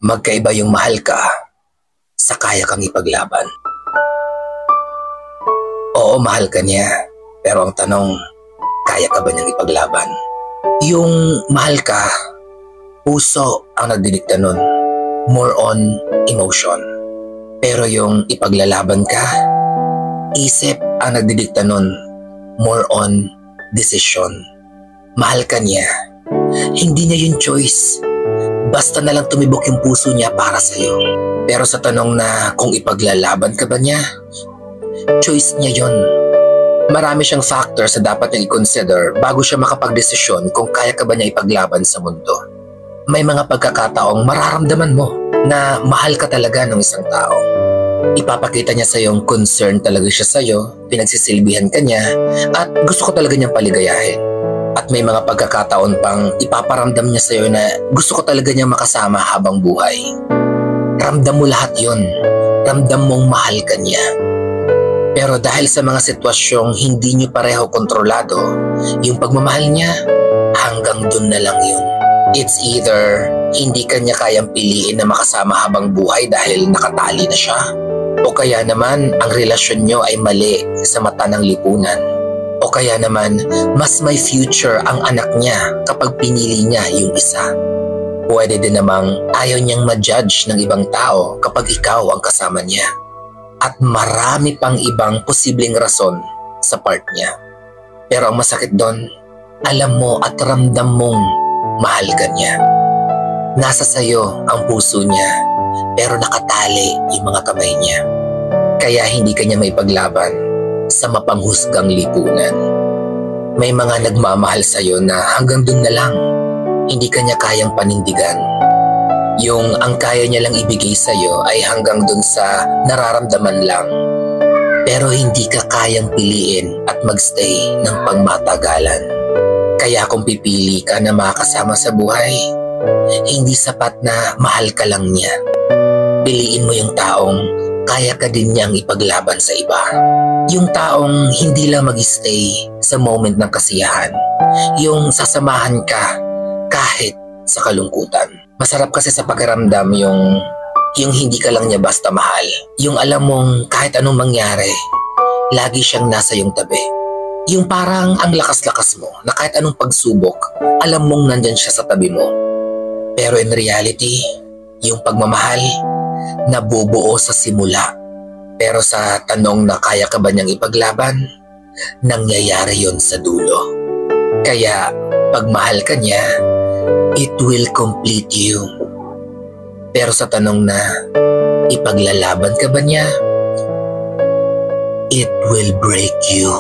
Magkaiba yung mahal ka sa kaya kang ipaglaban. Oo, mahal ka niya. Pero ang tanong, kaya ka ba niyang ipaglaban? Yung mahal ka, puso ang nagdidikta nun. More on emotion. Pero yung ipaglalaban ka, isip ang nagdidikta nun. More on decision. Mahal ka niya. Hindi niya yung choice. Basta na lang tumibok yung puso niya para sa'yo. Pero sa tanong na kung ipaglalaban ka ba niya, choice niya yon. Marami siyang factors na dapat niyang i-consider bago siya makapagdesisyon kung kaya ka ba niya ipaglaban sa mundo. May mga pagkakataong mararamdaman mo na mahal ka talaga ng isang tao. Ipapakita niya sa yung concern talaga siya sa'yo, pinagsisilbihan ka niya, at gusto ko talaga niyang paligayahin. At may mga pagkakataon pang ipaparamdam niya sa'yo na gusto ko talaga niyang makasama habang buhay. Ramdam mo lahat yon. Ramdam mong mahal ka niya. Pero dahil sa mga sitwasyong hindi niyo pareho kontrolado, yung pagmamahal niya, hanggang dun na lang yun. It's either hindi ka niya kayang piliin na makasama habang buhay dahil nakatali na siya, o kaya naman ang relasyon niyo ay mali sa mata ng lipunan. O kaya naman, mas may future ang anak niya kapag pinili niya yung isa. Pwede din namang ayaw niyang ma-judge ng ibang tao kapag ikaw ang kasama niya. At marami pang ibang posibleng rason sa part niya. Pero ang masakit doon, alam mo at ramdam mong mahal ka niya. Nasa sayo ang puso niya, pero nakatali yung mga kamay niya. Kaya hindi ka niya maipaglaban sa mapanghusgang lipunan. May mga nagmamahal sa'yo na hanggang dun na lang, hindi ka niya kayang panindigan. Yung ang kaya niya lang ibigay sa'yo ay hanggang dun sa nararamdaman lang. Pero hindi ka kayang piliin at magstay ng pangmatagalan. Kaya kung pipili ka na makasama sa buhay, hindi sapat na mahal ka lang niya. Piliin mo yung taong kaya ka din niyang ipaglaban sa iba. Yung taong hindi lang mag-stay sa moment ng kasiyahan. Yung sasamahan ka kahit sa kalungkutan. Masarap kasi sa pakiramdam yung hindi ka lang niya basta mahal. Yung alam mong kahit anong mangyari, lagi siyang nasa yung tabi. Yung parang ang lakas-lakas mo na kahit anong pagsubok, alam mong nandyan siya sa tabi mo. Pero in reality, yung pagmamahal, nabubuo sa simula. Pero sa tanong na kaya ka ba niyang ipaglaban, nangyayari yon sa dulo. Kaya pag mahal ka niya, it will complete you. Pero sa tanong na ipaglalaban ka ba niya, it will break you.